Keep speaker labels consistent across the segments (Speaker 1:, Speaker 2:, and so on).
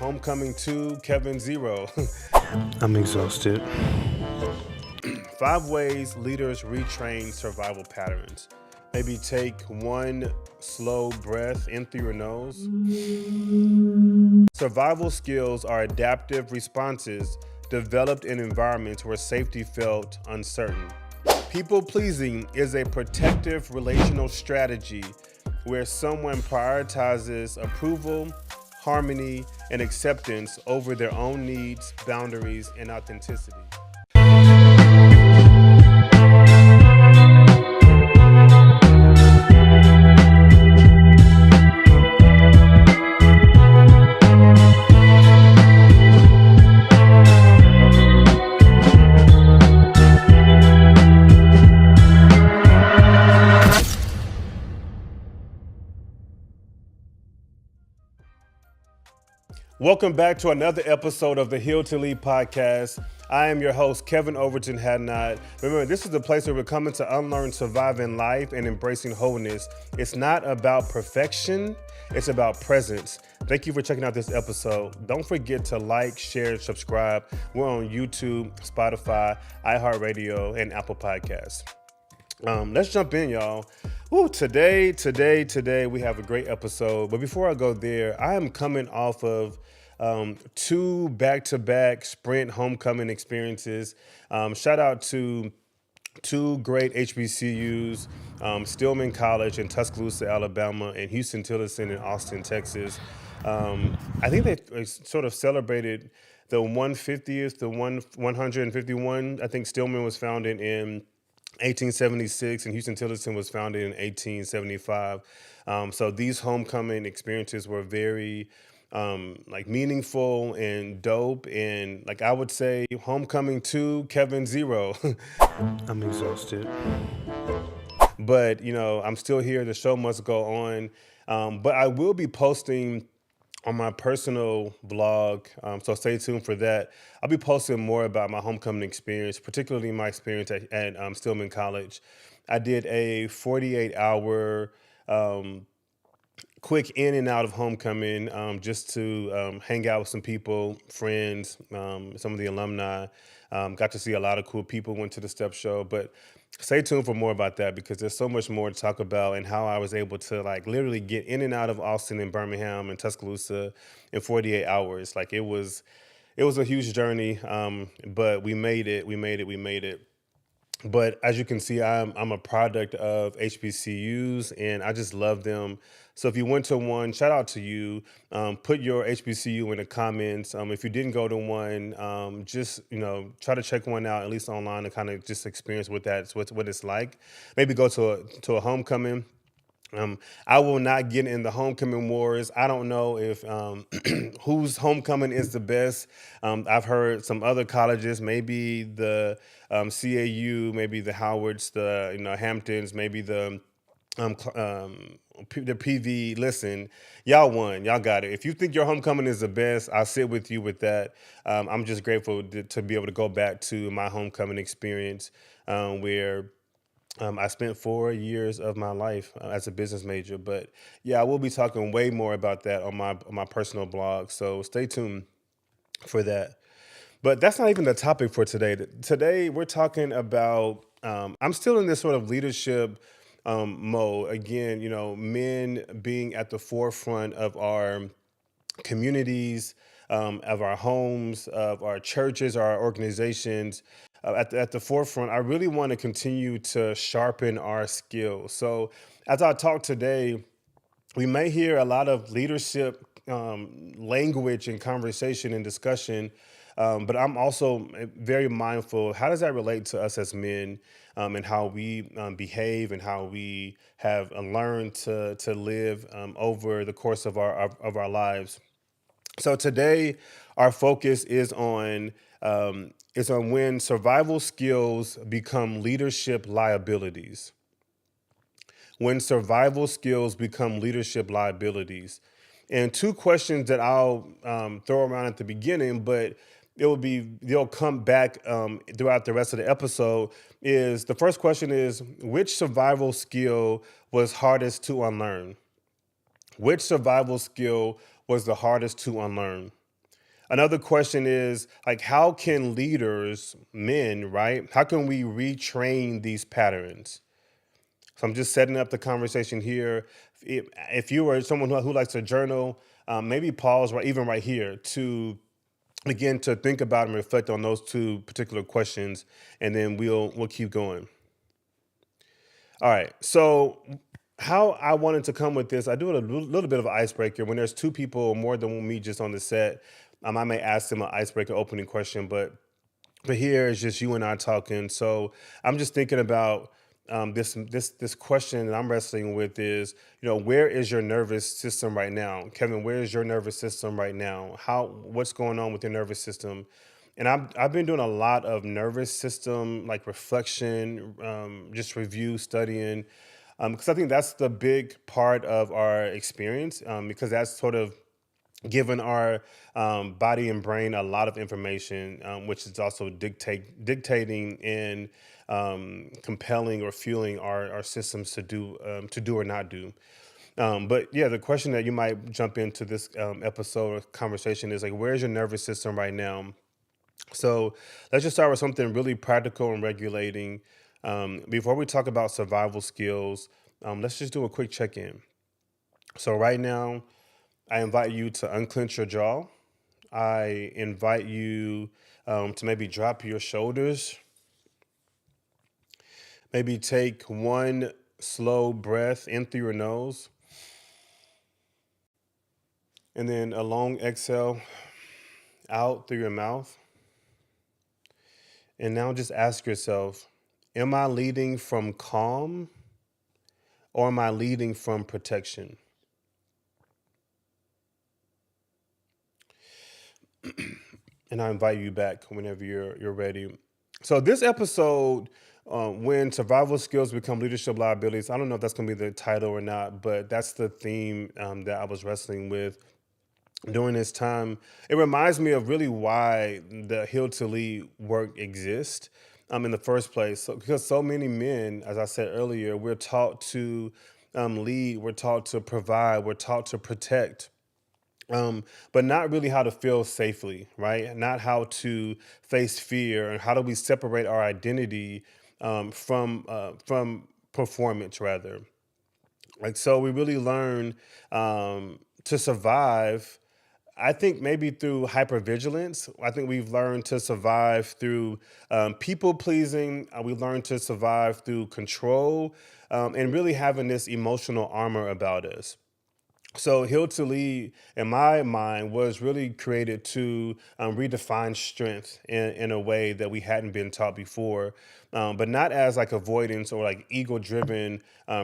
Speaker 1: Homecoming 2, Kevin 0.
Speaker 2: I'm exhausted.
Speaker 1: 5 ways leaders retrain survival patterns. Maybe take one slow breath in through your nose. Survival skills are adaptive responses developed in environments where safety felt uncertain. People pleasing is a protective relational strategy where someone prioritizes approval, harmony, and acceptance over their own needs, boundaries, and authenticity. Welcome back to another episode of the Heal to Lead podcast. I am your host, Kevin Overton-Hadnot. Remember, this is the place where we're coming to unlearn surviving life and embracing wholeness. It's not about perfection, it's about presence. Thank you for checking out this episode. Don't forget to like, share, and subscribe. We're on YouTube, Spotify, iHeartRadio, and Apple Podcasts. Let's jump in, y'all. Today, we have a great episode. But before I go there, I am coming off of 2 back-to-back sprint homecoming experiences. Shout out to 2 great HBCUs, Stillman College in Tuscaloosa, Alabama, and Houston-Tillotson in Austin, Texas. I think they sort of celebrated the 150th, the 151. I think Stillman was founded in 1876 and Houston-Tillotson was founded in 1875. So these homecoming experiences were very meaningful and dope. And I would say Homecoming 2, Kevin 0.
Speaker 2: I'm exhausted.
Speaker 1: But, I'm still here. The show must go on. But I will be posting on my personal blog, so stay tuned for that. I'll be posting more about my homecoming experience, particularly my experience at Stillman College. I did a 48-hour quick in and out of homecoming just to hang out with some people, friends, some of the alumni. Got to see a lot of cool people, went to the step show, but stay tuned for more about that because there's so much more to talk about and how I was able to literally get in and out of Austin and Birmingham and Tuscaloosa in 48 hours. It was a huge journey, but we made it. But as you can see, I'm a product of HBCUs and I just love them. So if you went to one, shout out to you. Put your HBCU in the comments. If you didn't go to one, just try to check one out, at least online, to kind of just experience what it's like. Maybe go to a homecoming. I will not get in the homecoming wars. I don't know if whose homecoming is the best. I've heard some other colleges, maybe the CAU, maybe the Howards, the Hamptons, maybe the PV. Listen, y'all won. Y'all got it. If you think your homecoming is the best, I'll sit with you with that. I'm just grateful to be able to go back to my homecoming experience where I spent 4 years of my life as a business major. But yeah, I will be talking way more about that on my personal blog. So stay tuned for that. But that's not even the topic for today. Today, we're talking about, I'm still in this sort of leadership mode. Again, men being at the forefront of our communities, of our homes, of our churches, our organizations, at the forefront. I really want to continue to sharpen our skills. So as I talk today, we may hear a lot of leadership language and conversation and discussion, but I'm also very mindful of how does that relate to us as men and how we behave and how we have learned to live over the course of our lives. So today, our focus is on when survival skills become leadership liabilities. When survival skills become leadership liabilities. And 2 questions that I'll throw around at the beginning, but they'll come back throughout the rest of the episode. Is the first question is, which survival skill was hardest to unlearn? Which survival skill was the hardest to unlearn? Another question is like, how can leaders, men, right? How can we retrain these patterns? So I'm just setting up the conversation here. If you are someone who likes to journal, maybe pause right, even right here, to begin to think about and reflect on those two particular questions, and then we'll keep going. All right. So how I wanted to come with this, I do a little bit of an icebreaker. When there's two people or more than me just on the set, I may ask them an icebreaker opening question, but here it's just you and I talking. So I'm just thinking about this question that I'm wrestling with is, where is your nervous system right now, Kevin? Where is your nervous system right now? What's going on with your nervous system? And I've been doing a lot of nervous system like reflection, just review, studying, because I think that's the big part of our experience, because that's sort of given our body and brain a lot of information, which is also dictating and compelling or fueling our systems to do or not do. But yeah, the question that you might jump into this episode or conversation is like, where's your nervous system right now? So let's just start with something really practical and regulating. Before we talk about survival skills, let's just do a quick check in. So right now, I invite you to unclench your jaw. I invite you to maybe drop your shoulders. Maybe take one slow breath in through your nose, and then a long exhale out through your mouth. And now just ask yourself, am I leading from calm or am I leading from protection? And I invite you back whenever you're ready. So this episode, when survival skills become leadership liabilities, I don't know if that's going to be the title or not, but that's the theme that I was wrestling with during this time. It reminds me of really why the Hill to Lead work exists in the first place. So, because so many men, as I said earlier, we're taught to lead, we're taught to provide, we're taught to protect, but not really how to feel safely, right? Not how to face fear, and how do we separate our identity from performance, rather. Like, so we really learn to survive. I think maybe through hypervigilance. I think we've learned to survive through people pleasing. We learned to survive through control, and really having this emotional armor about us. So Hill to Lead, in my mind, was really created to redefine strength in a way that we hadn't been taught before, but not as like avoidance or like ego-driven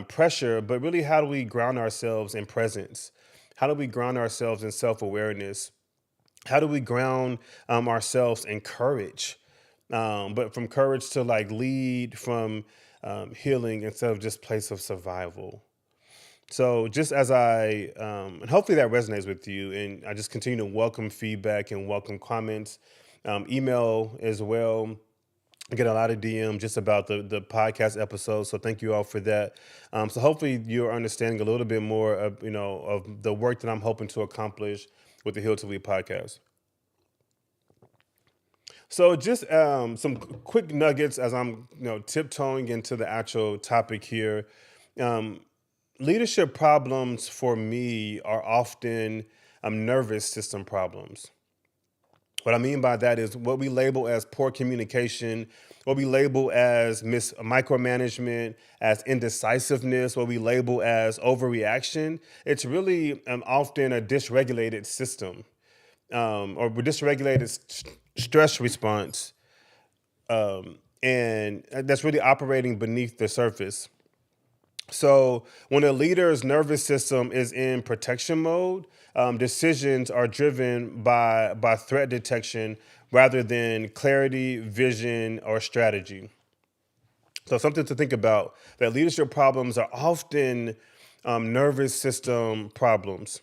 Speaker 1: pressure, but really how do we ground ourselves in presence? How do we ground ourselves in self-awareness? How do we ground ourselves in courage? But from courage to like lead, from healing instead of just place of survival. So just as and hopefully that resonates with you, and I just continue to welcome feedback and welcome comments, email as well. I get a lot of DM just about the podcast episodes, so thank you all for that. So hopefully you're understanding a little bit more of of the work that I'm hoping to accomplish with the Hill to Lead podcast. So just some quick nuggets as I'm tiptoeing into the actual topic here. Um, Leadership problems for me are often nervous system problems. What I mean by that is what we label as poor communication, what we label as micromanagement, as indecisiveness, what we label as overreaction. It's really often a dysregulated system, or dysregulated stress response, and that's really operating beneath the surface. So when a leader's nervous system is in protection mode, decisions are driven by threat detection rather than clarity, vision, or strategy. So something to think about, that leadership problems are often nervous system problems.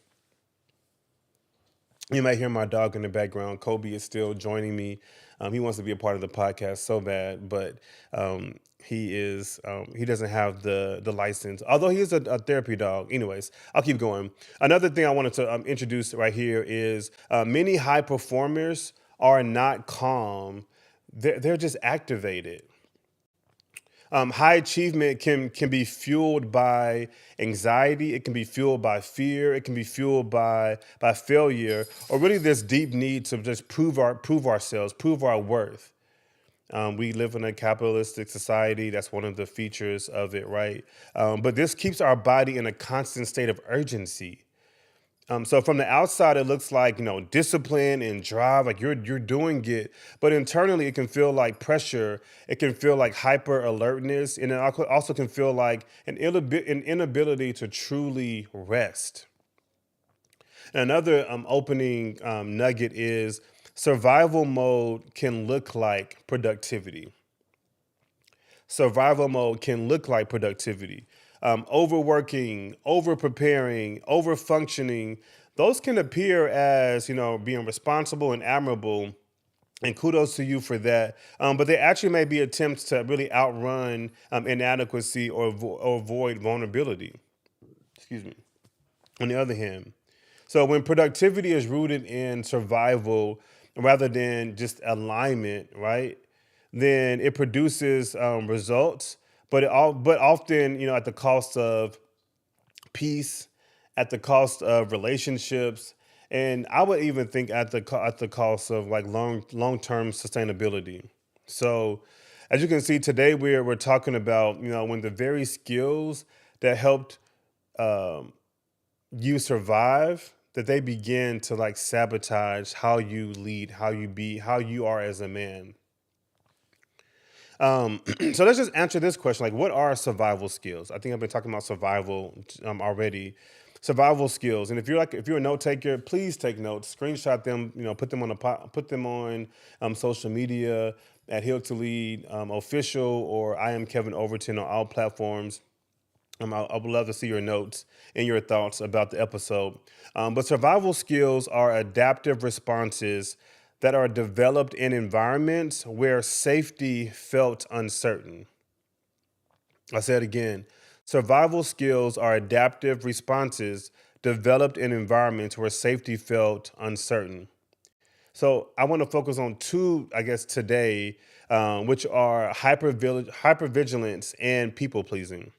Speaker 1: You might hear my dog in the background. Kobe is still joining me. He wants to be a part of the podcast so bad, but he doesn't have the license. Although he is a therapy dog. Anyways, I'll keep going. Another thing I wanted to introduce right here is many high performers are not calm. They're just activated. High achievement can be fueled by anxiety. It can be fueled by fear. It can be fueled by failure, or really this deep need to just prove ourselves, prove our worth. We live in a capitalistic society. That's one of the features of it, right? But this keeps our body in a constant state of urgency. So from the outside, it looks like discipline and drive, like you're doing it, but internally, it can feel like pressure. It can feel like hyper alertness, and it also can feel like an inability to truly rest. Another opening nugget is survival mode can look like productivity. Survival mode can look like productivity. Overworking, over preparing, over functioning, those can appear as being responsible and admirable, and kudos to you for that. But they actually may be attempts to really outrun inadequacy or avoid vulnerability. Excuse me. On the other hand, so when productivity is rooted in survival rather than just alignment, right? Then it produces results, but often at the cost of peace, at the cost of relationships, and I would even think at the cost of like long term sustainability. So, as you can see today, we're talking about when the very skills that helped um, you survive, that they begin to like sabotage how you lead, how you are as a man. So let's just answer this question: like, what are survival skills? I think I've been talking about survival already. Survival skills, and if you're a note taker, please take notes, screenshot them, put them on put them on social media at Heal to Lead official, or I am Kevin Overton on all platforms. I would love to see your notes and your thoughts about the episode. But survival skills are adaptive responses that are developed in environments where safety felt uncertain. I said again, survival skills are adaptive responses developed in environments where safety felt uncertain. So I want to focus on two, I guess, today, which are hypervigilance and people pleasing.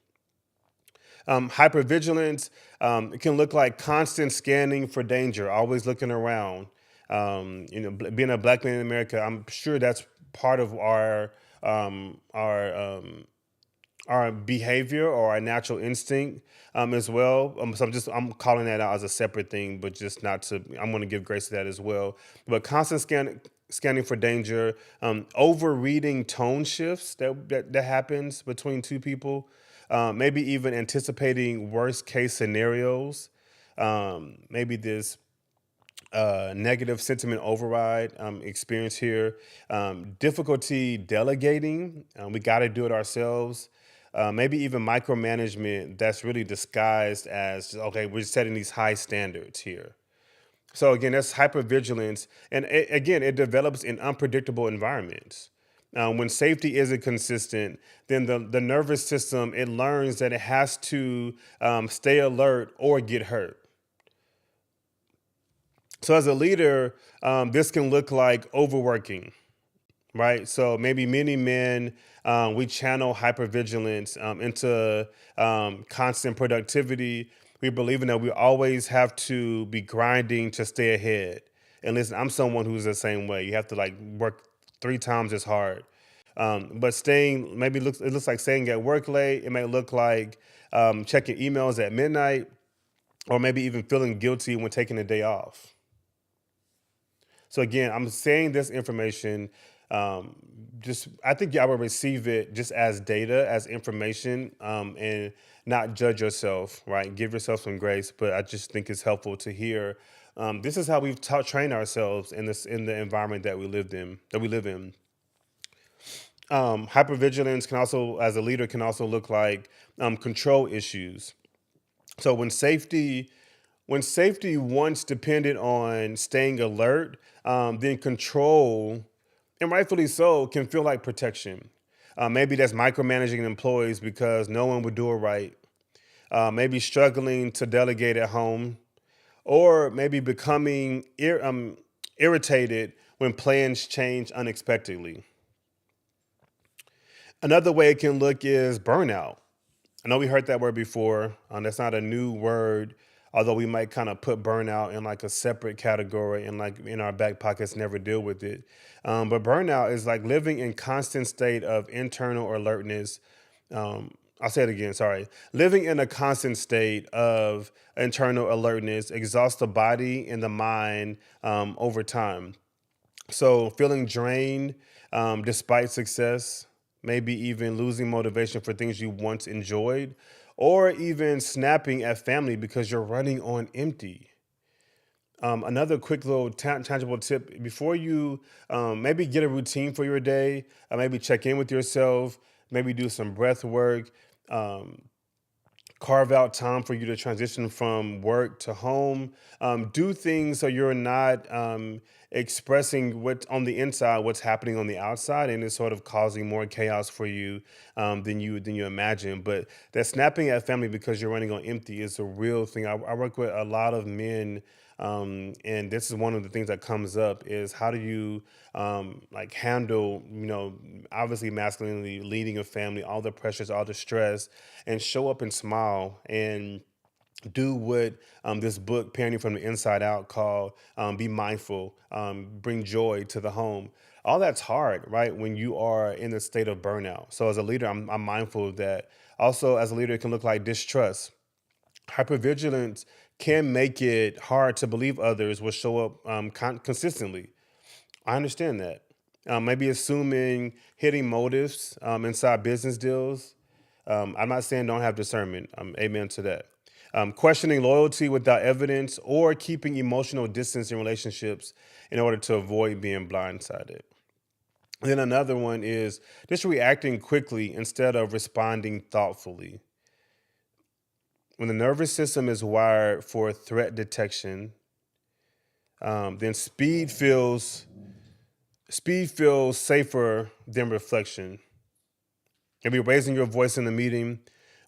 Speaker 1: Hypervigilance, it can look like constant scanning for danger, always looking around. Being a black man in America, I'm sure that's part of um, our um, our behavior or our natural instinct as well. So I'm calling that out as a separate thing, but just not to. I'm going to give grace to that as well. But constant scanning for danger, over reading tone shifts that happens between two people, maybe even anticipating worst case scenarios. Maybe this negative sentiment override experience here. Difficulty delegating. We got to do it ourselves. Maybe even micromanagement that's really disguised as okay, we're setting these high standards here. So again, that's hypervigilance, and again, it develops in unpredictable environments. When safety isn't consistent, then the nervous system it learns that it has to stay alert or get hurt. So as a leader, this can look like overworking, right? So maybe many men we channel hypervigilance into constant productivity. We believe in that we always have to be grinding to stay ahead. And listen, I'm someone who's the same way. You have to like work three times as hard. But staying maybe looks it looks like staying at work late. It may look like checking emails at midnight, or maybe even feeling guilty when taking a day off. So again, I'm saying this information. Um, just I think y'all will receive it just as data, as information, and not judge yourself. Right, give yourself some grace. But I just think it's helpful to hear. This is how we've trained ourselves in the environment that we live in. Hypervigilance can also, as a leader, can also look like control issues. So when safety When safety once depended on staying alert, then control, and rightfully so, can feel like protection. Maybe that's micromanaging employees because no one would do it right. Maybe struggling to delegate at home, or maybe becoming irritated when plans change unexpectedly. Another way it can look is burnout. I know we heard that word before. That's not a new word, although we might kind of put burnout in like a separate category and like in our back pockets, never deal with it. But burnout is like living in constant state of internal alertness. I'll say it again, sorry. Living in a constant state of internal alertness exhausts the body and the mind over time. So feeling drained despite success, maybe even losing motivation for things you once enjoyed, or even snapping at family because you're running on empty. Another quick little tangible tip before you maybe get a routine for your day, maybe check in with yourself, maybe do some breath work. Um, Carve out time for you to transition from work to home. Do things so you're not expressing what on the inside, what's happening on the outside, and it's sort of causing more chaos for you than you imagine. But that snapping at family because you're running on empty is a real thing. I work with a lot of men, and this is one of the things that comes up is how do you like handle, obviously masculinity, leading a family, all the pressures, all the stress, and show up and smile and do what this book, Parenting from the Inside Out, called Be Mindful, bring joy to the home. All that's hard, right? When you are in a state of burnout. So as a leader, I'm mindful of that. Also, as a leader, it can look like distrust. Hypervigilance can make it hard to believe others will show up consistently. I understand that. Maybe assuming hidden motives inside business deals. I'm not saying don't have discernment. Amen to that. Questioning loyalty without evidence or keeping emotional distance in relationships in order to avoid being blindsided. And then another one is just reacting quickly instead of responding thoughtfully. When the nervous system is wired for threat detection, then speed feels safer than reflection. Maybe raising your voice in the meeting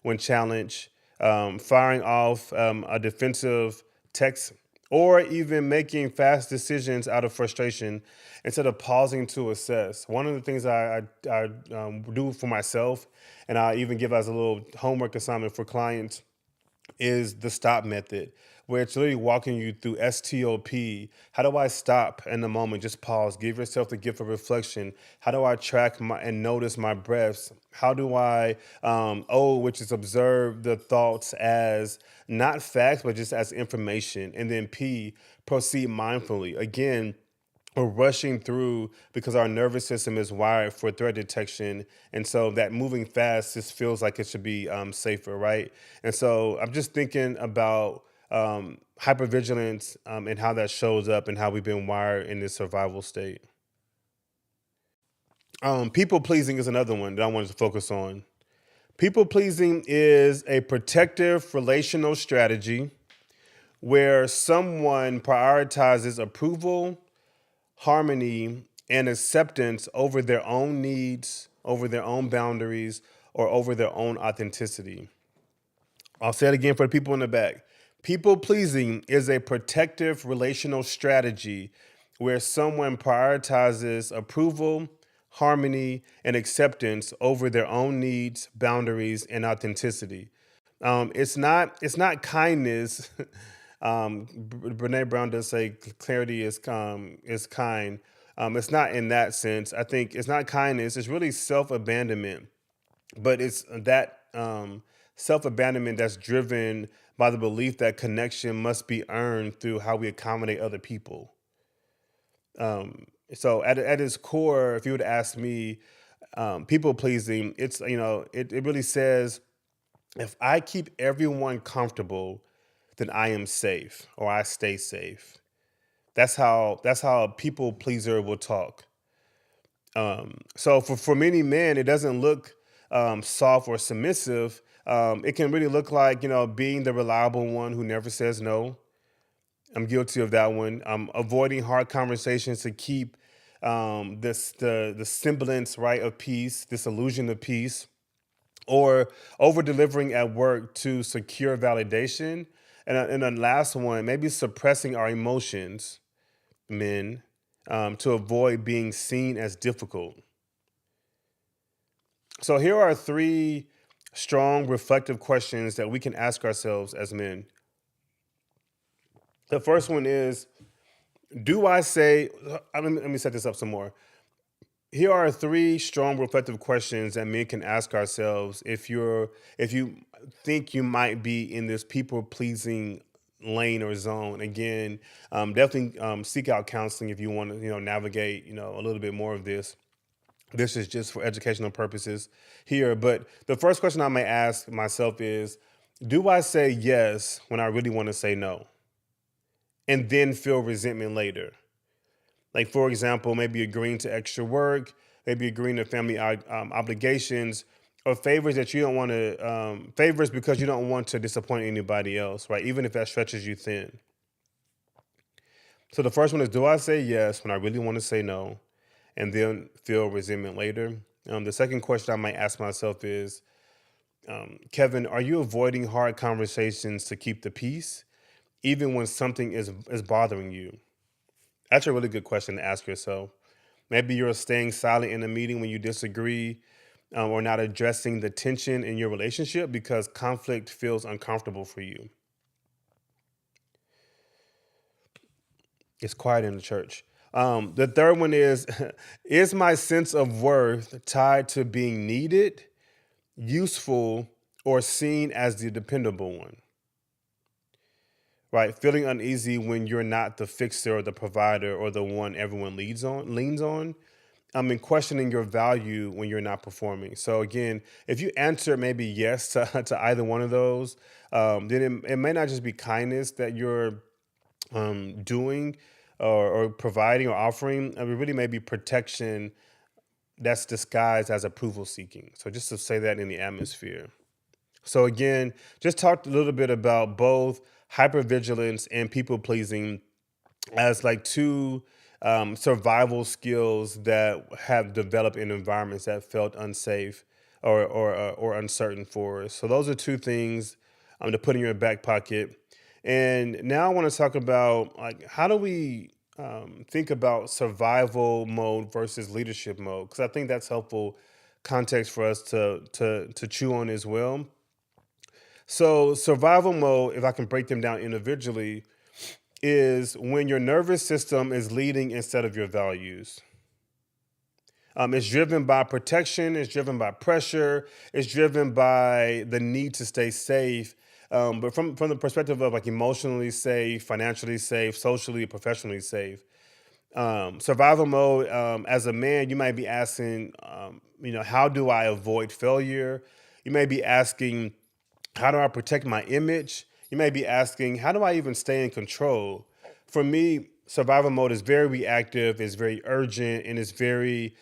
Speaker 1: when challenged, firing off a defensive text, or even making fast decisions out of frustration instead of pausing to assess. One of the things I do for myself, and I even give as a little homework assignment for clients, is the stop method, where it's literally walking you through STOP. How do I stop in the moment? Just pause. Give yourself the gift of reflection. How do I track my and notice my breaths? How do I which is observe the thoughts as not facts, but just as information. And then P, proceed mindfully. Again, we're rushing through because our nervous system is wired for threat detection, and so that moving fast just feels like it should be safer, right? And so I'm just thinking about hypervigilance and how that shows up and how we've been wired in this survival state. People pleasing is another one that I wanted to focus on. People pleasing is a protective relational strategy where someone prioritizes approval, harmony, and acceptance over their own needs, over their own boundaries, or over their own authenticity. I'll say it again for the people in the back. People pleasing is a protective relational strategy where someone prioritizes approval, harmony, and acceptance over their own needs, boundaries, and authenticity. It's not kindness. Brene Brown does say clarity is kind. It's not in that sense. I think it's not kindness. It's really self abandonment, but it's that self abandonment that's driven by the belief that connection must be earned through how we accommodate other people. So at its core, if you would ask me, people pleasing, it really says if I keep everyone comfortable, then I am safe or I stay safe. That's how a people pleaser will talk. So for many men, it doesn't look soft or submissive. It can really look like being the reliable one who never says no, I'm guilty of that one. I'm avoiding hard conversations to keep the semblance, right, of peace, this illusion of peace, or over delivering at work to secure validation. And the last one, maybe suppressing our emotions, men, to avoid being seen as difficult. So here are three strong, reflective questions that we can ask ourselves as men. The first one is, do I say, let me set this up some more. Here are three strong reflective questions that men can ask ourselves if you think you might be in this people pleasing lane or zone. Again, definitely seek out counseling if you want to navigate a little bit more of this. This is just for educational purposes here. But the first question I may ask myself is, do I say yes when I really want to say no, and then feel resentment later? Like, for example, maybe agreeing to extra work, maybe agreeing to family obligations, or favors that you don't want to, favors because you don't want to disappoint anybody else, right? Even if that stretches you thin. So the first one is, do I say yes when I really want to say no, and then feel resentment later? The second question I might ask myself is, Kevin, are you avoiding hard conversations to keep the peace, even when something is bothering you? That's a really good question to ask yourself. Maybe you're staying silent in a meeting when you disagree, or not addressing the tension in your relationship because conflict feels uncomfortable for you. It's quiet in the church. The third one is is my sense of worth tied to being needed, useful, or seen as the dependable one? Right? Feeling uneasy when you're not the fixer or the provider or the one everyone leans on. And questioning your value when you're not performing. So again, if you answer maybe yes to, to either one of those, then it may not just be kindness that you're doing or providing or offering. It really may be protection that's disguised as approval seeking. So just to say that in the atmosphere. So again, just talked a little bit about both hypervigilance and people pleasing as like two survival skills that have developed in environments that felt unsafe or uncertain for us. So those are two things to put in your back pocket. And now I want to talk about like how do we think about survival mode versus leadership mode, because I think that's helpful context for us to chew on as well. So survival mode, if I can break them down individually, is when your nervous system is leading instead of your values. It's driven by protection, it's driven by pressure, it's driven by the need to stay safe. But from the perspective of like emotionally safe, financially safe, socially, professionally safe. Survival mode, as a man, you might be asking, how do I avoid failure? You may be asking, how do I protect my image? You may be asking, how do I even stay in control? For me, survival mode is very reactive, it's very urgent, and it's very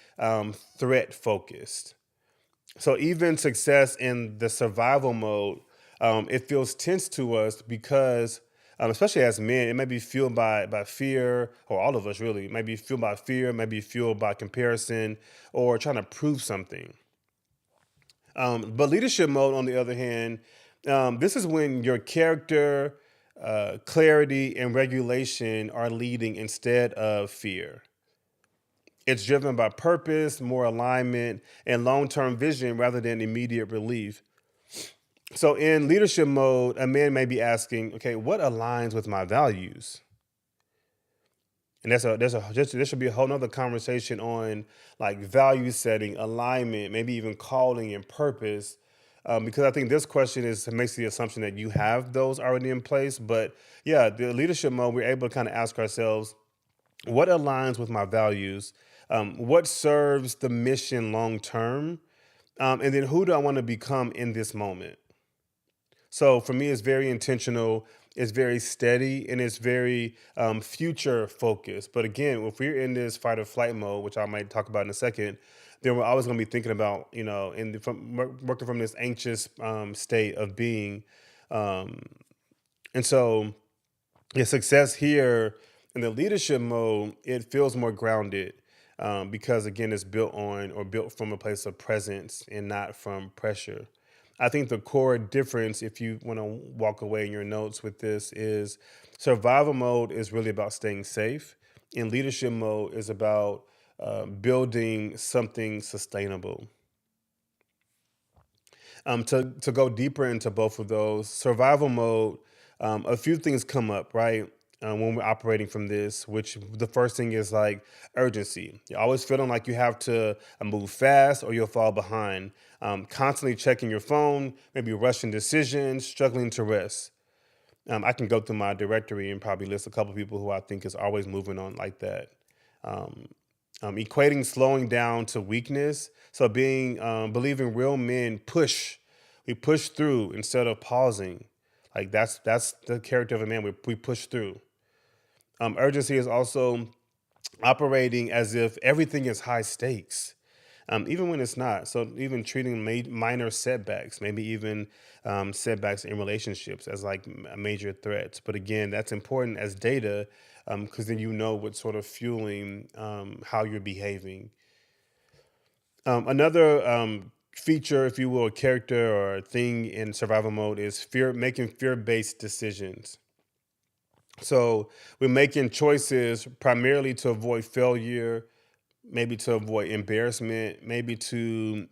Speaker 1: threat focused. So even success in the survival mode, it feels tense to us because, especially as men, it may be fueled by fear, or all of us really. It may be fueled by fear, maybe fueled by comparison, or trying to prove something. But leadership mode, on the other hand, this is when your character, clarity, and regulation are leading instead of fear. It's driven by purpose, more alignment, and long term vision rather than immediate relief. So, in leadership mode, a man may be asking, okay, what aligns with my values? And there should be a whole nother conversation on like value setting, alignment, maybe even calling and purpose. Because I think this question makes the assumption that you have those already in place. But yeah, the leadership mode, we're able to kind of ask ourselves, what aligns with my values? What serves the mission long term? And then who do I want to become in this moment? So for me, it's very intentional, it's very steady, and it's very future focused. But again, if we're in this fight or flight mode, which I might talk about in a second, then we're always going to be thinking about, working from this anxious state of being. Um, and so Yeah, success here in the leadership mode, it feels more grounded because again, it's built on or built from a place of presence and not from pressure. I think the core difference, if you want to walk away in your notes with this, is survival mode is really about staying safe, and leadership mode is about building something sustainable. To go deeper into both of those, survival mode, a few things come up, right? When we're operating from this, which the first thing is like urgency. You're always feeling like you have to move fast or you'll fall behind. Constantly checking your phone, maybe rushing decisions, struggling to rest. I can go through my directory and probably list a couple people who I think is always moving on like that. Um, Equating slowing down to weakness. So being believing real men push, we push through instead of pausing. Like that's the character of a man. We push through. Urgency is also operating as if everything is high stakes, even when it's not. So even treating minor setbacks, maybe even setbacks in relationships as like major threats. But again, that's important as data because then you know what's sort of fueling how you're behaving. Another feature, if you will, a character or a thing in survival mode is making fear-based decisions. So we're making choices primarily to avoid failure, maybe to avoid embarrassment, maybe to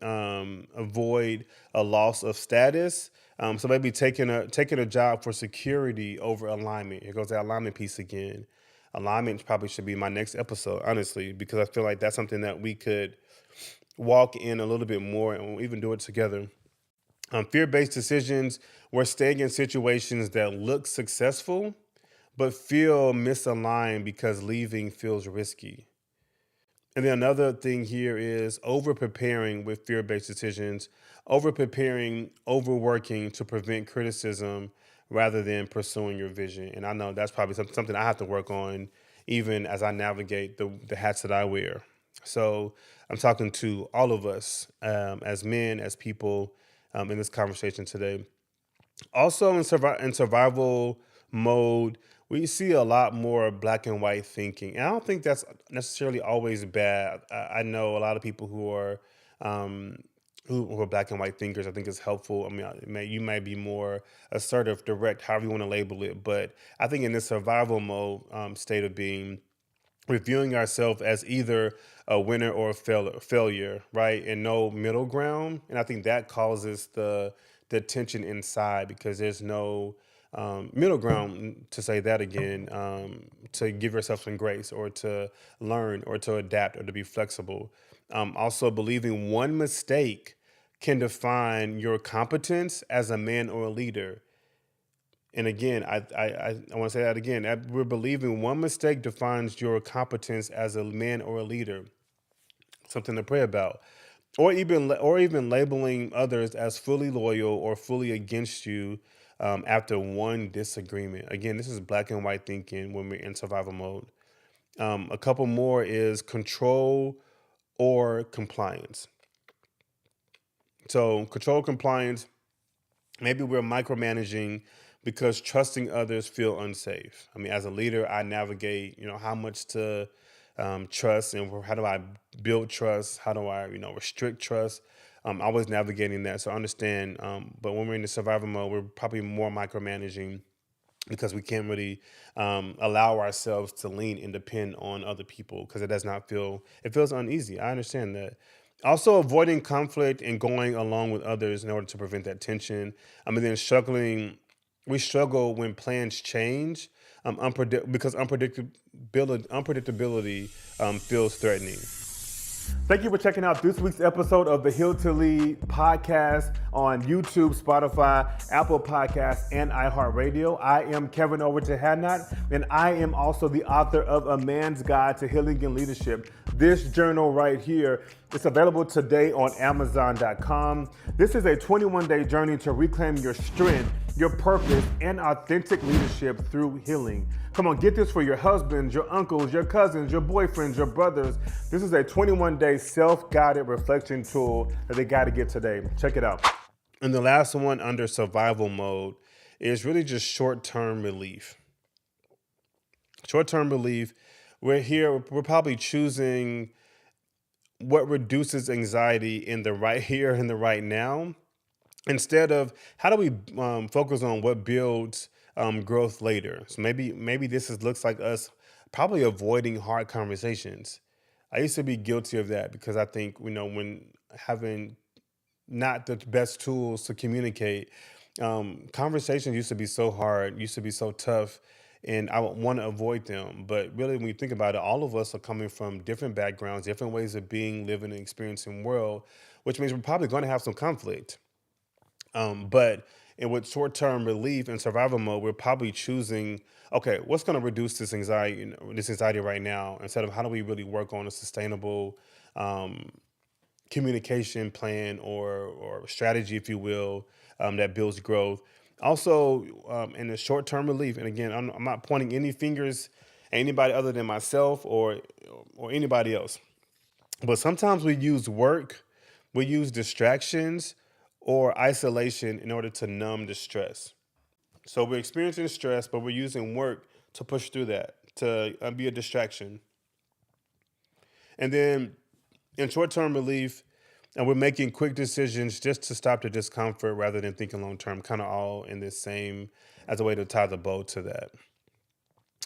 Speaker 1: avoid a loss of status. So maybe taking a job for security over alignment. Here goes the alignment piece again. Alignment probably should be my next episode, honestly, because I feel like that's something that we could walk in a little bit more and we'll even do it together. Fear-based decisions, we're staying in situations that look successful but feel misaligned because leaving feels risky. And then another thing here is over preparing with fear based decisions, over preparing, overworking to prevent criticism rather than pursuing your vision. And I know that's probably something I have to work on even as I navigate the hats that I wear. So I'm talking to all of us as men, as people in this conversation today. Also, in survival mode, we see a lot more black and white thinking. And I don't think that's necessarily always bad. I know a lot of people um, who are black and white thinkers. I think it's helpful. I mean, you might be more assertive, direct, however you want to label it. But I think in this survival mode state of being, reviewing ourselves as either a winner or a failure, right? And no middle ground. And I think that causes the tension inside because there's no middle ground to say that again, to give yourself some grace or to learn or to adapt or to be flexible. Also, believing one mistake can define your competence as a man or a leader. And again, I want to say that again. We're believing one mistake defines your competence as a man or a leader. Something to pray about, or even labeling others as fully loyal or fully against you after one disagreement. Again, this is black and white thinking when we're in survival mode. A couple more is control or compliance. So control compliance. Maybe we're micromanaging because trusting others feel unsafe. I mean, as a leader, I navigate, how much to trust and how do I build trust? How do I, restrict trust? Always navigating that. So I understand. But when we're in the survival mode, we're probably more micromanaging because we can't really allow ourselves to lean and depend on other people because it feels uneasy. I understand that. Also, avoiding conflict and going along with others in order to prevent that tension. I mean, then we struggle when plans change because unpredictability feels threatening. Thank you for checking out this week's episode of the Hill to Lead podcast on YouTube, Spotify, Apple Podcasts, and iHeartRadio. I am Kevin Overton-Hadnot, and I am also the author of A Man's Guide to Healing and Leadership. This journal right here is available today on Amazon.com. This is a 21-day journey to reclaim your strength, your purpose, and authentic leadership through healing. Come on, get this for your husbands, your uncles, your cousins, your boyfriends, your brothers. This is a 21-day self-guided reflection tool that they got to get today. Check it out. And the last one under survival mode is really just short-term relief. Short term relief, we're probably choosing what reduces anxiety in the right here and the right now, instead of how do we focus on what builds growth later. So maybe looks like us probably avoiding hard conversations. I used to be guilty of that because I think, when having not the best tools to communicate. Conversations used to be so hard, used to be so tough, and I would want to avoid them. But really, when you think about it, all of us are coming from different backgrounds, different ways of being, living, and experiencing world, which means we're probably going to have some conflict. But and with short-term relief and survival mode, we're probably choosing, okay, what's going to reduce this anxiety right now, instead of how do we really work on a sustainable um, communication plan or strategy, if you will, that builds growth. Also, in the short term relief, and again, I'm not pointing any fingers at anybody other than myself or anybody else. But sometimes we use work, we use distractions or isolation in order to numb the stress. So we're experiencing stress, but we're using work to push through that, to be a distraction. And then in short term relief, and we're making quick decisions just to stop the discomfort rather than thinking long term, kind of all in this same as a way to tie the bow to that.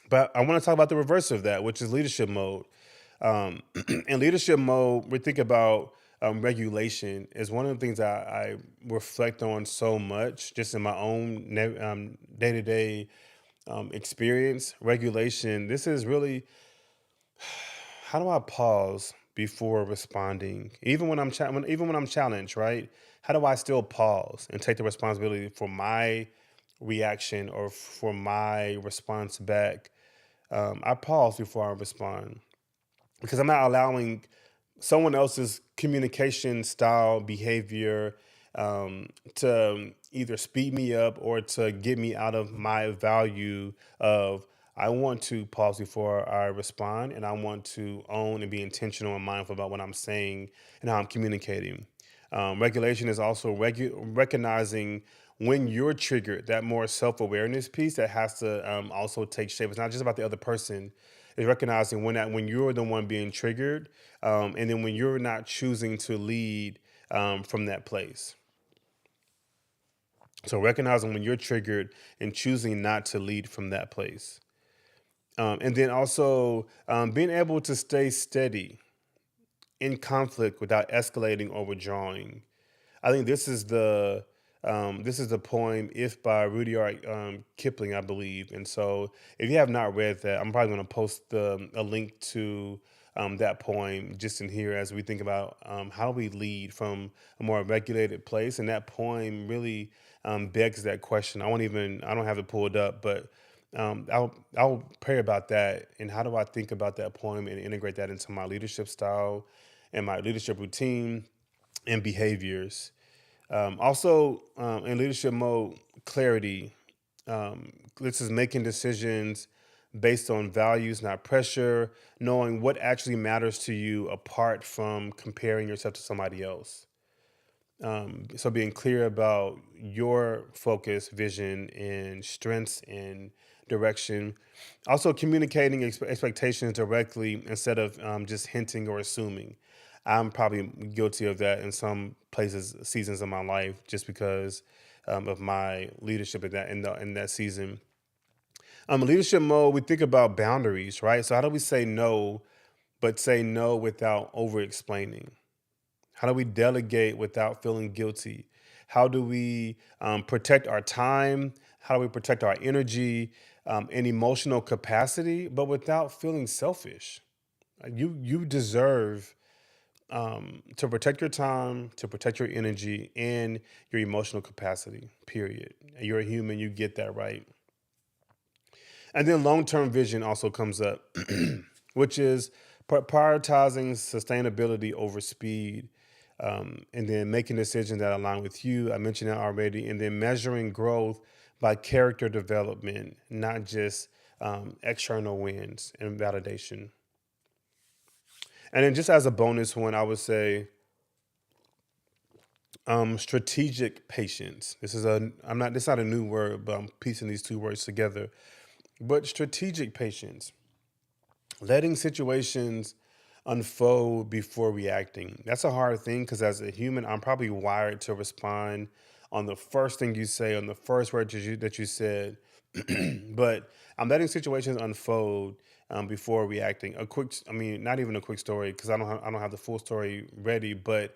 Speaker 1: But I want to talk about the reverse of that, which is leadership mode. In leadership mode, we think about regulation is one of the things I reflect on so much just in my own day to day experience. Regulation, this is really, how do I pause before responding, even when I'm challenged, right? How do I still pause and take the responsibility for my reaction or for my response back? I pause before I respond because I'm not allowing someone else's communication style, behavior, to either speed me up or to get me out of my value of, I want to pause before I respond, and I want to own and be intentional and mindful about what I'm saying and how I'm communicating. Regulation is also recognizing when you're triggered, that more self awareness piece that has to also take shape. It's not just about the other person. It's recognizing when you're the one being triggered, and then when you're not choosing to lead from that place. So recognizing when you're triggered and choosing not to lead from that place. And then also being able to stay steady in conflict without escalating or withdrawing. I think this is the poem "If" by Rudyard Kipling, I believe. And so, if you have not read that, I'm probably going to post a link to that poem just in here as we think about how we lead from a more regulated place. And that poem really begs that question. I don't have it pulled up, but I'll pray about that and how do I think about that poem and integrate that into my leadership style and my leadership routine and behaviors. Also, in leadership mode, clarity. This is making decisions based on values, not pressure, knowing what actually matters to you apart from comparing yourself to somebody else. So being clear about your focus, vision, and strengths and direction. Also communicating expectations directly instead of just hinting or assuming. I'm probably guilty of that in some places, seasons of my life, just because of my leadership in that season. Leadership mode, we think about boundaries, right? So how do we say no, but say no without over explaining? How do we delegate without feeling guilty? How do we protect our time? How do we protect our energy and emotional capacity, but without feeling selfish? You deserve to protect your time, to protect your energy, and your emotional capacity. Period. You're a human. You get that right. And then long term vision also comes up, which is prioritizing sustainability over speed, and then making decisions that align with you. I mentioned that already. And then measuring growth by character development, not just external wins and validation. And then just as a bonus one, I would say strategic patience. This is a I'm not this is not a new word, but I'm piecing these two words together. but strategic patience, letting situations unfold before reacting. That's a hard thing because as a human, I'm probably wired to respond on the first thing you say, on the first word that you said. But I'm letting situations unfold before reacting. I mean, not even a quick story because I don't have the full story ready, but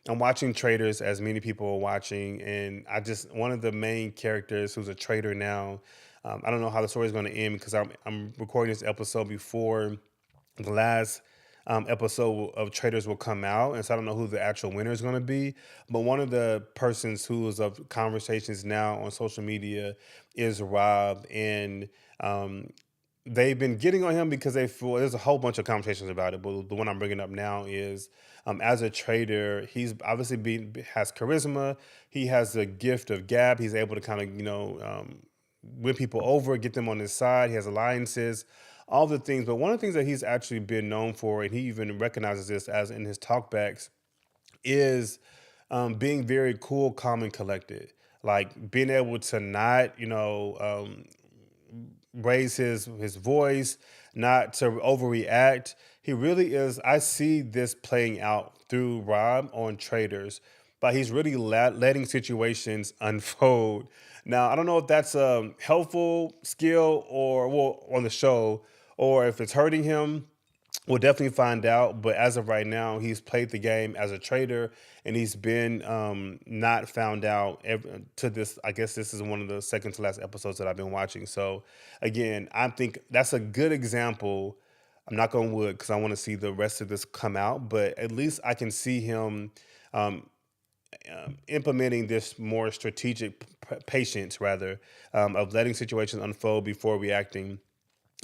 Speaker 1: I'm watching traders as many people are watching, and one of the main characters who's a trader now. I don't know how the story is going to end because I'm recording this episode before the last episode of Traders will come out, and so I don't know who the actual winner is going to be. But one of the persons who is of conversations now on social media is Rob, and um, they've been getting on him because they feel there's a whole bunch of conversations about it. But the one I'm bringing up now is as a trader, he's obviously has charisma. He has the gift of gab. He's able to kind of win people over, get them on his side. He has alliances, all the things. But one of the things that he's actually been known for, and he even recognizes this as in his talkbacks, is being very cool, calm, and collected. Like being able to not, raise his voice, not to overreact. He really is. I see this playing out through Rob on traders, but he's really letting situations unfold. Now, I don't know if that's a helpful skill or well on the show, or if it's hurting him. We'll definitely find out, but as of right now, he's played the game as a trader, and he's been not found out to this. I guess this is one of the second to last episodes that I've been watching. So again, I think that's a good example. I'm not going to wood because I want to see the rest of this come out, but at least I can see him um, implementing this more strategic patience, rather, of letting situations unfold before reacting,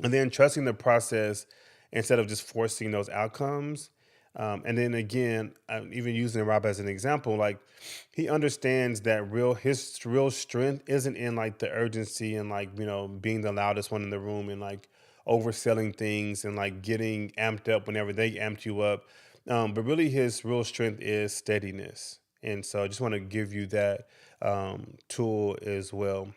Speaker 1: and then trusting the process instead of just forcing those outcomes. And then again, I'm even using Rob as an example, like he understands that his real strength isn't in like the urgency and like being the loudest one in the room and like overselling things and like getting amped up whenever they amped you up. But really, his real strength is steadiness. And so I just want to give you that tool as well.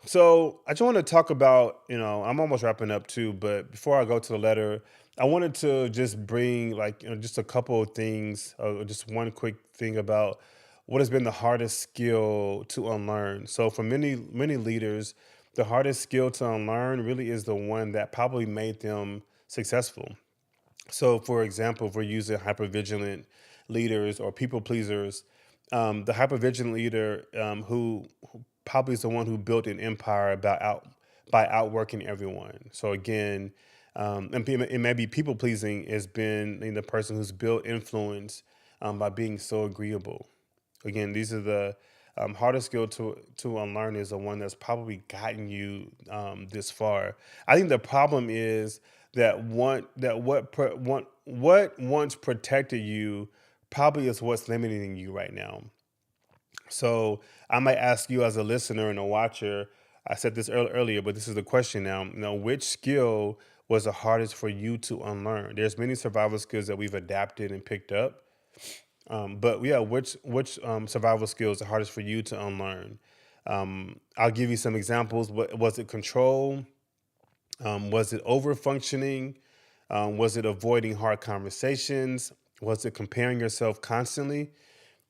Speaker 1: So I just want to talk about, I'm almost wrapping up too, but before I go to the letter, I wanted to just bring like, just a couple of things, just one quick thing about what has been the hardest skill to unlearn. So for many leaders, the hardest skill to unlearn really is the one that probably made them successful. So, for example, if we're using hypervigilant leaders or people pleasers, the hypervigilant leader who probably is the one who built an empire by outworking everyone. So again, it may be people pleasing has been the person who's built influence by being so agreeable. Again, these are the hardest skill to unlearn is the one that's probably gotten you this far. I think the problem is that what once protected you probably is what's limiting you right now. So I might ask you as a listener and a watcher. I said this earlier, but this is the question now. Which skill was the hardest for you to unlearn? There's many survival skills that we've adapted and picked up, but yeah, which survival skills are hardest for you to unlearn? I'll give you some examples. What was it? Control? Was it over functioning? Was it avoiding hard conversations? Was it comparing yourself constantly?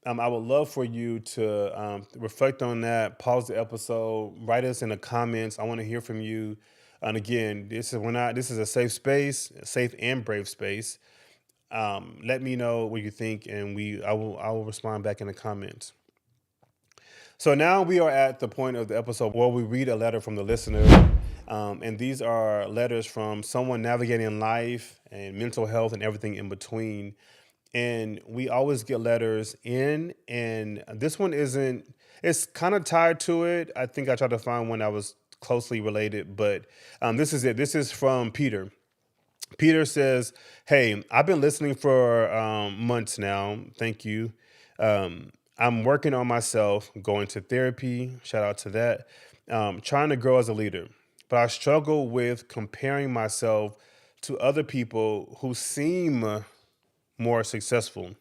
Speaker 1: I would love for you to reflect on that. Pause the episode. Write us in the comments. I want to hear from you. And again, this is a safe space, a safe and brave space. Let me know what you think, and I will respond back in the comments. So now we are at the point of the episode where we read a letter from the listener. And these are letters from someone navigating life and mental health and everything in between. And we always get letters in, and this one isn't, it's kind of tied to it. I think I tried to find one that was closely related, but this is it. This is from Peter. Peter says, "Hey, I've been listening for months now. Thank you. I'm working on myself, going to therapy. Shout out to that. Trying to grow as a leader, but I struggle with comparing myself to other people who seem more successful.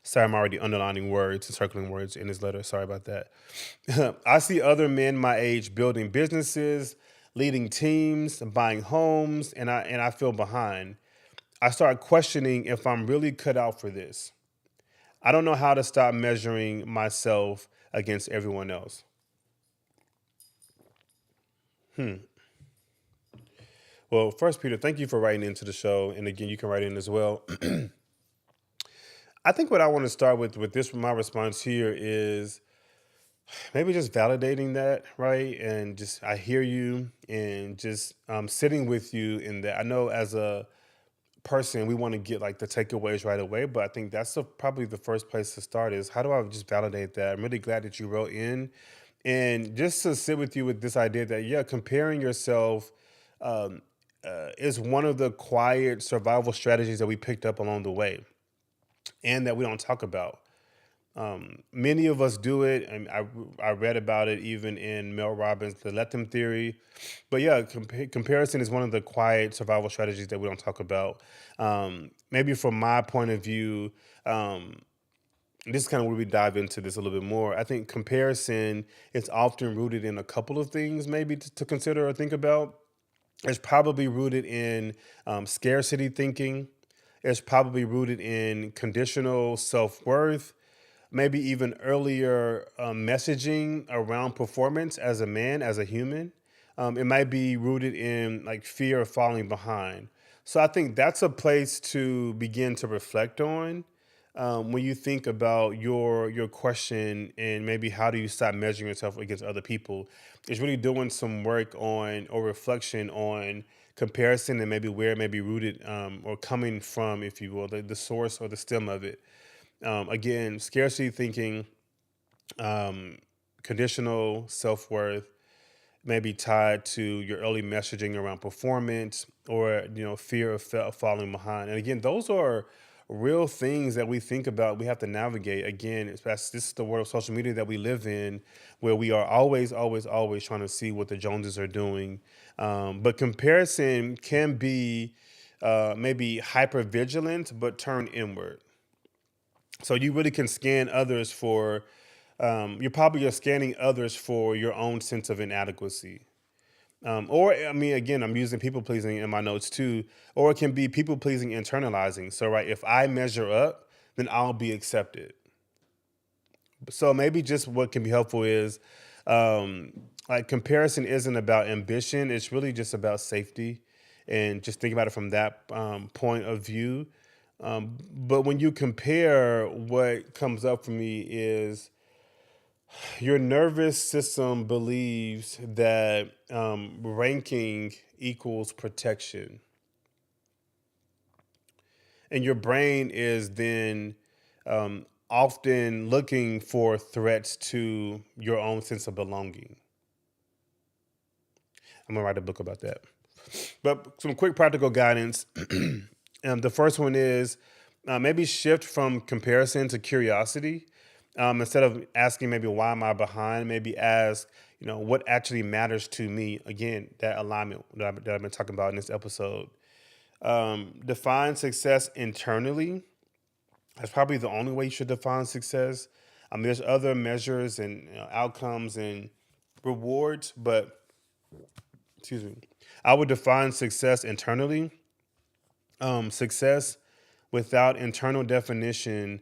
Speaker 1: Sorry, I'm already underlining words and circling words in his letter. Sorry about that. I see other men my age building businesses, leading teams, buying homes, and I feel behind. I start questioning if I'm really cut out for this. I don't know how to stop measuring myself against everyone else. Hmm. Well, first, Peter, thank you for writing into the show, and again, you can write in as well. I think what I want to start with this, my response here is maybe just validating that, right? And just I hear you, and just sitting with you in that. I know as a person, we want to get like the takeaways right away, but I think that's probably the first place to start is how do I just validate that? I'm really glad that you wrote in, and just to sit with you with this idea that yeah, comparing yourself um, is one of the quiet survival strategies that we picked up along the way, and that we don't talk about. Many of us do it, and I read about it even in Mel Robbins' The Let Them Theory. But yeah, comparison is one of the quiet survival strategies that we don't talk about. Maybe from my point of view, this is kind of where we dive into this a little bit more. I think comparison is often rooted in a couple of things, maybe to consider or think about. It's probably rooted in scarcity thinking. It's probably rooted in conditional self worth, maybe even earlier messaging around performance as a man, as a human. It might be rooted in like fear of falling behind. So I think that's a place to begin to reflect on when you think about your question and maybe how do you stop measuring yourself against other people. It's really doing some work on or reflection on comparison and maybe where it may be rooted or coming from, if you will, the source or the stem of it. Again, scarcity thinking, um, conditional self worth may be tied to your early messaging around performance or fear of falling behind. And again, those are real things that we think about. We have to navigate. Again, this is the world of social media that we live in, where we are always, always, always trying to see what the Joneses are doing. But comparison can be maybe hyper vigilant, but turn inward. So you really can scan others for, you're probably scanning others for your own sense of inadequacy. Or, I mean, again, I'm using people pleasing in my notes too, or it can be people pleasing internalizing. So, right, if I measure up, then I'll be accepted. So maybe just what can be helpful is um, like comparison isn't about ambition, it's really just about safety and just think about it from that point of view. But when you compare, what comes up for me is your nervous system believes that ranking equals protection, and your brain is then often looking for threats to your own sense of belonging. I'm gonna write a book about that. But some quick practical guidance. The first one is maybe shift from comparison to curiosity. Instead of asking maybe why am I behind, maybe ask, what actually matters to me. Again, that alignment that I've been talking about in this episode. Define success internally. That's probably the only way you should define success. There's other measures and outcomes and rewards, but excuse me, I would define success internally. Success without internal definition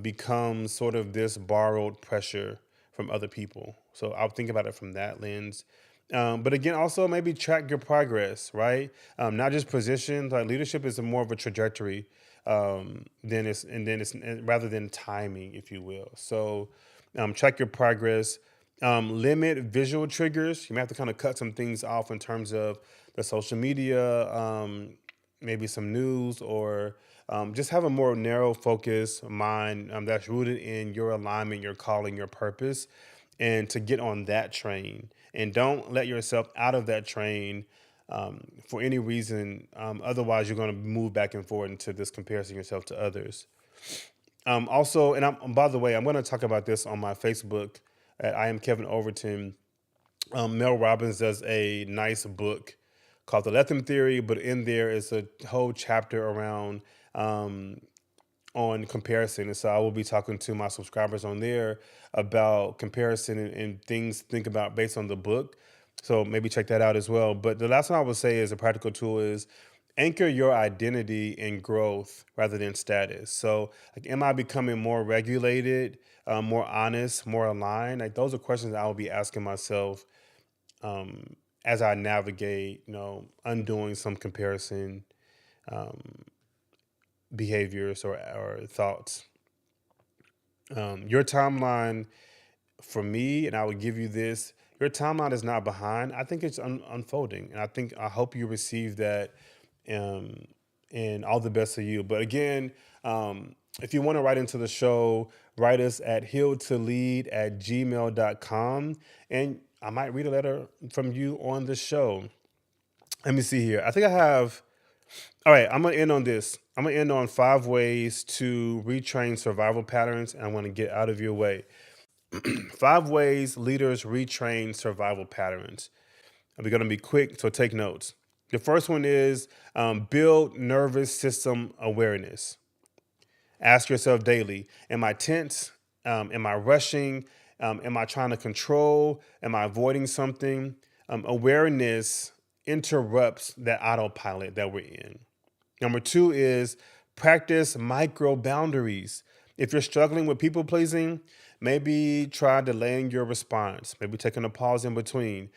Speaker 1: becomes sort of this borrowed pressure from other people. So I'll think about it from that lens. But again, also maybe track your progress, right? Not just positions. Like leadership is a more of a trajectory than it's and then it's and rather than timing, if you will. So track your progress. Limit visual triggers. You may have to kind of cut some things off in terms of the social media, maybe some news, or just have a more narrow focus mind that's rooted in your alignment, your calling, your purpose, and to get on that train. And don't let yourself out of that train for any reason. Otherwise, you're going to move back and forth into this comparison yourself to others. Also, and by the way, I'm going to talk about this on my Facebook at I am Kevin Overton. Mel Robbins does a nice book called The Let Them Theory, but in there is a whole chapter around on comparison. And so I will be talking to my subscribers on there about comparison and things to think about based on the book. So maybe check that out as well. But the last one I would say is a practical tool is anchor your identity in growth rather than status. So, like, am I becoming more regulated, more honest, more aligned? Like, those are questions I will be asking myself um, as I navigate, undoing some comparison um, behaviors or thoughts. Your timeline for me, and I would give you this, your timeline is not behind. I think it's unfolding. And I hope you receive that um, and all the best of you. But again, if you want to write into the show, write us at healtolead@gmail.com. And I might read a letter from you on the show. Let me see here. I think I have. All right, I'm gonna end on this. I'm gonna end on 5 ways to retrain survival patterns, and I'm gonna get out of your way. 5 ways leaders retrain survival patterns. We're gonna be quick, so take notes. The first one is build nervous system awareness. Ask yourself daily: am I tense? Am I rushing? Am I trying to control? Am I avoiding something? Awareness interrupts that autopilot that we're in. Number two is practice micro boundaries. If you're struggling with people pleasing, maybe try delaying your response, maybe taking a pause in between.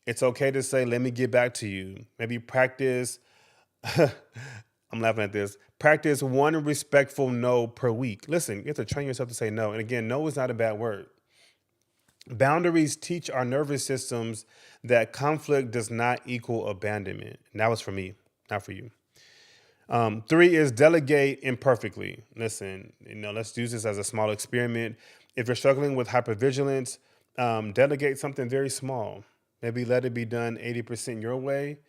Speaker 1: It's okay to say, let me get back to you. Maybe practice, I'm laughing at this, practice one respectful no per week. Listen, you have to train yourself to say no. And again, no is not a bad word. Boundaries teach our nervous systems that conflict does not equal abandonment. And that was for me, not for you. Three is delegate imperfectly. Listen, let's use this as a small experiment. If you're struggling with hypervigilance, delegate something very small. Maybe let it be done 80% your way,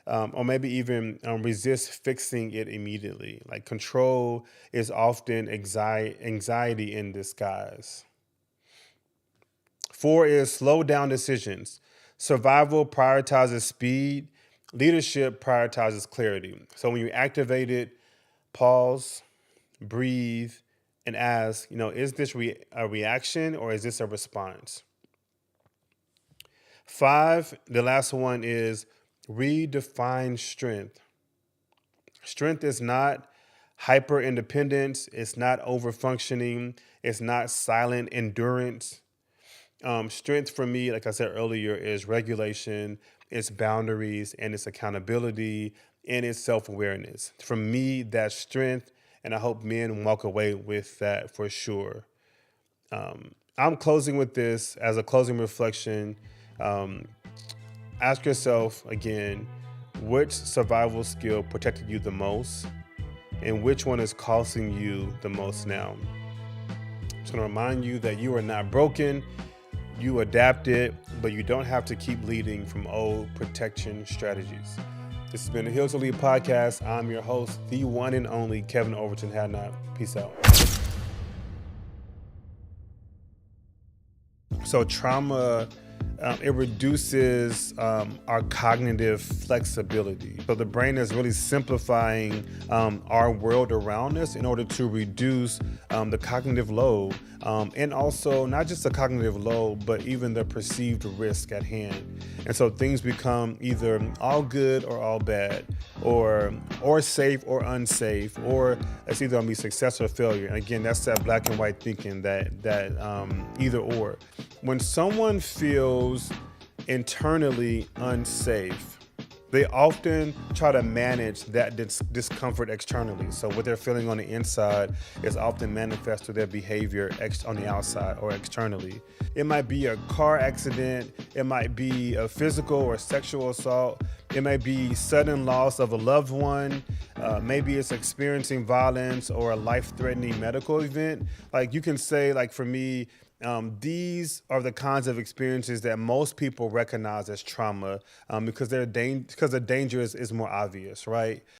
Speaker 1: or maybe even resist fixing it immediately. Like, control is often anxiety in disguise. Four is slow down decisions. Survival prioritizes speed. Leadership prioritizes clarity. So when you activate it, pause, breathe, and ask, is this a reaction or is this a response? Five, the last one is redefine strength. Strength is not hyper independence. It's not over functioning. It's not silent endurance. Strength for me, like I said earlier, is regulation, it's boundaries, and it's accountability, and it's self awareness. For me, that's strength, and I hope men walk away with that for sure. I'm closing with this as a closing reflection. Um, Ask yourself again, which survival skill protected you the most, and which one is costing you the most now? I'm just going to remind you that you are not broken. You adapted, but you don't have to keep leading from old protection strategies. This has been the Heal to Lead podcast. I'm your host, the one and only Kevin Overton-Hadnot. Peace out. So trauma, it reduces our cognitive flexibility. So the brain is really simplifying our world around us in order to reduce the cognitive load, and also not just the cognitive load, but even the perceived risk at hand. And so things become either all good or all bad, or safe or unsafe, or it's either gonna be success or failure. And again, that's that black and white thinking, that either or. When someone feels internally unsafe, they often try to manage that discomfort externally. So what they're feeling on the inside is often manifest through their behavior on the outside or externally. It might be a car accident. It might be a physical or sexual assault. It may be sudden loss of a loved one. Maybe it's experiencing violence or a life-threatening medical event. Like, you can say, like, for me, these are the kinds of experiences that most people recognize as trauma, because the danger is more obvious, right?